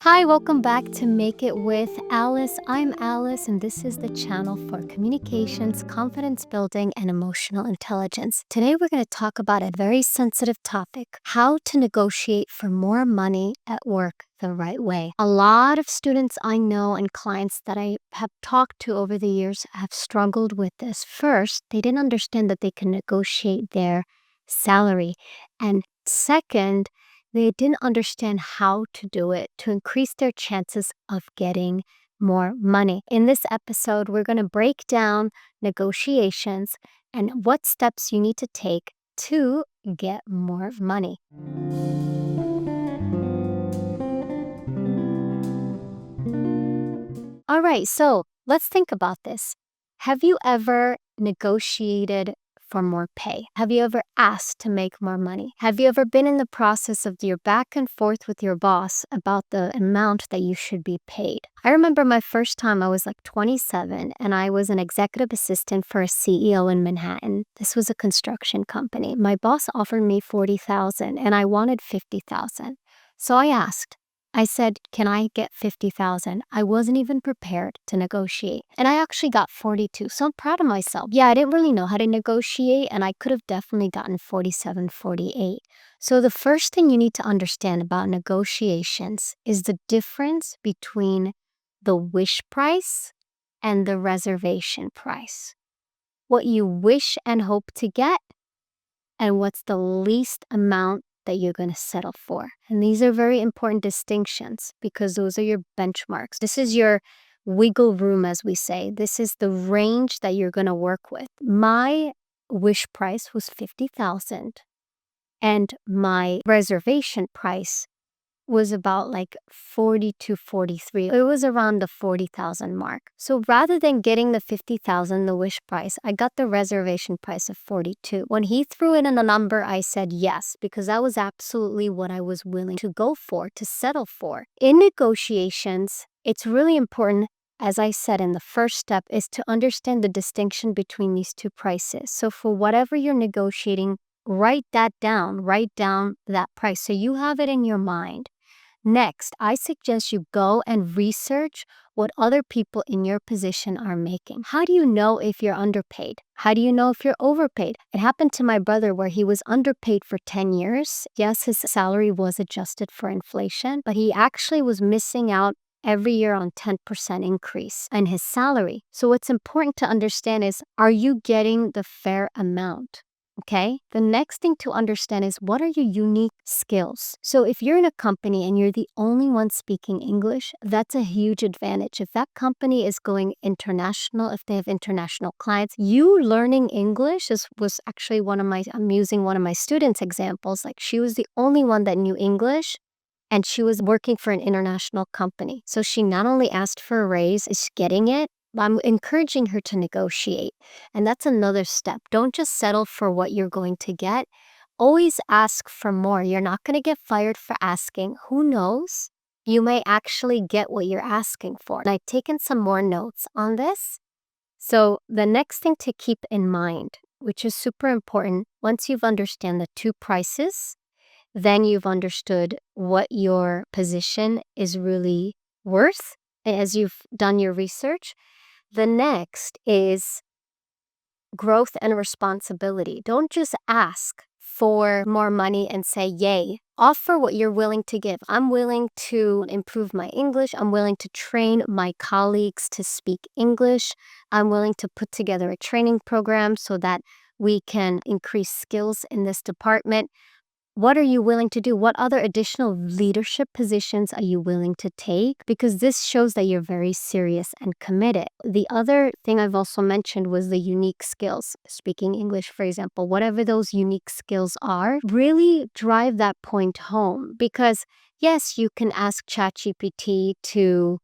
Hi, welcome back to Make It with Alice. I'm Alice, and this is the channel for communications, confidence building, and emotional intelligence. Today, we're going to talk about a very sensitive topic: how to negotiate for more money at work the right way. A lot of students I know and clients that I have talked to over the years have struggled with this. First, they didn't understand that they can negotiate their salary. And second, they didn't understand how to do it to increase their chances of getting more money. In this episode, we're going to break down negotiations and what steps you need to take to get more money. All right, so let's think about this. Have you ever negotiated for more pay? Have you ever asked to make more money? Have you ever been in the process of your back and forth with your boss about the amount that you should be paid? I remember my first time I was like 27 and I was an executive assistant for a CEO in Manhattan. This was a construction company. My boss offered me $40,000 and I wanted $50,000. So I asked. I said, can I get $50,000? I wasn't even prepared to negotiate. And I actually got 42. So I'm proud of myself. Yeah, I didn't really know how to negotiate and I could have definitely gotten 47, 48. So the first thing you need to understand about negotiations is the difference between the wish price and the reservation price. What you wish and hope to get and what's the least amount that you're going to settle for. And these are very important distinctions because those are your benchmarks. This is your wiggle room, as we say. This is the range that you're going to work with. My wish price was $50,000 and my reservation price was about like 40 to 43. It was around the 40,000 mark. So rather than getting the 50,000, the wish price, I got the reservation price of 42. When he threw in a number, I said yes, because that was absolutely what I was willing to go for, to settle for. In negotiations, it's really important, as I said in the first step, is to understand the distinction between these two prices. So for whatever you're negotiating, write that down, write down that price so you have it in your mind. Next, I suggest you go and research what other people in your position are making. How do you know if you're underpaid? How do you know if you're overpaid? It happened to my brother where he was underpaid for 10 years. Yes, his salary was adjusted for inflation, but he actually was missing out every year on 10% increase in his salary. So what's important to understand is, are you getting the fair amount? Okay, the next thing to understand is, what are your unique skills? So if you're in a company and you're the only one speaking English, that's a huge advantage. If that company is going international, if they have international clients, you learning English was actually I'm using one of my students' examples. Like, she was the only one that knew English and she was working for an international company. So she not only asked for a raise, is getting it, I'm encouraging her to negotiate. And that's another step. Don't just settle for what you're going to get. Always ask for more. You're not going to get fired for asking. Who knows? You may actually get what you're asking for. And I've taken some more notes on this. So the next thing to keep in mind, which is super important, once you've understand the two prices, then you've understood what your position is really worth as you've done your research. The next is growth and responsibility. Don't just ask for more money and say, yay. Offer what you're willing to give. I'm willing to improve my English. I'm willing to train my colleagues to speak English. I'm willing to put together a training program so that we can increase skills in this department. What are you willing to do? What other additional leadership positions are you willing to take? Because this shows that you're very serious and committed. The other thing I've also mentioned was the unique skills. Speaking English, for example, whatever those unique skills are, really drive that point home. Because yes, you can ask ChatGPT to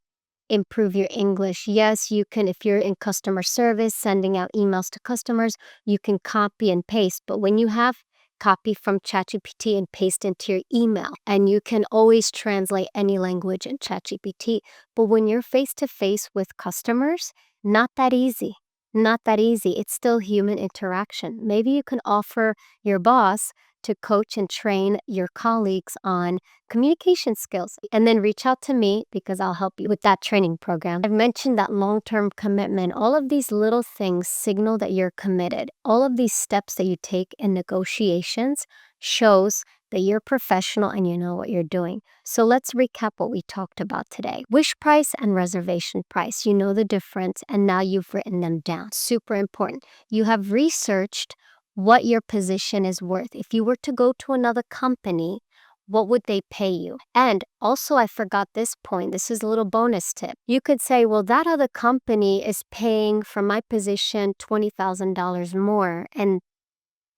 improve your English. Yes, you can, if you're in customer service, sending out emails to customers, you can copy and paste. But when you have copy from ChatGPT and paste into your email, and you can always translate any language in ChatGPT. But when you're face to face with customers, not that easy. Not that easy. It's still human interaction. Maybe you can offer your boss to coach and train your colleagues on communication skills and then reach out to me because I'll help you with that training program. I've mentioned that long-term commitment. All of these little things signal that you're committed. All of these steps that you take in negotiations shows that you're professional and you know what you're doing. So let's recap what we talked about today. Wish price and reservation price. You know the difference and now you've written them down. Super important. You have researched what your position is worth. If you were to go to another company, what would they pay you? And also, I forgot this point. This is a little bonus tip. You could say, well, that other company is paying for my position $20,000 more. And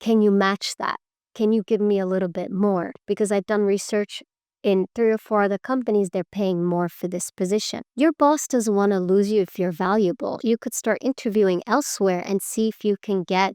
can you match that? Can you give me a little bit more? Because I've done research in 3 or 4 other companies, they're paying more for this position. Your boss doesn't want to lose you if you're valuable. You could start interviewing elsewhere and see if you can get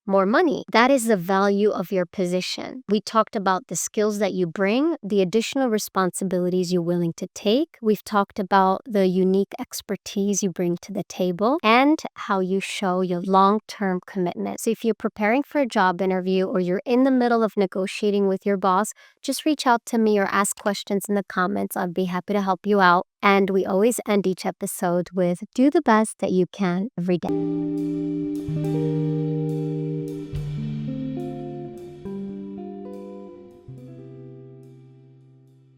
more money. That is the value of your position. We talked about the skills that you bring, the additional responsibilities you're willing to take. We've talked about the unique expertise you bring to the table and how you show your long-term commitment. So if you're preparing for a job interview or you're in the middle of negotiating with your boss, just reach out to me or ask questions in the comments. I'd be happy to help you out. And we always end each episode with do the best that you can every day.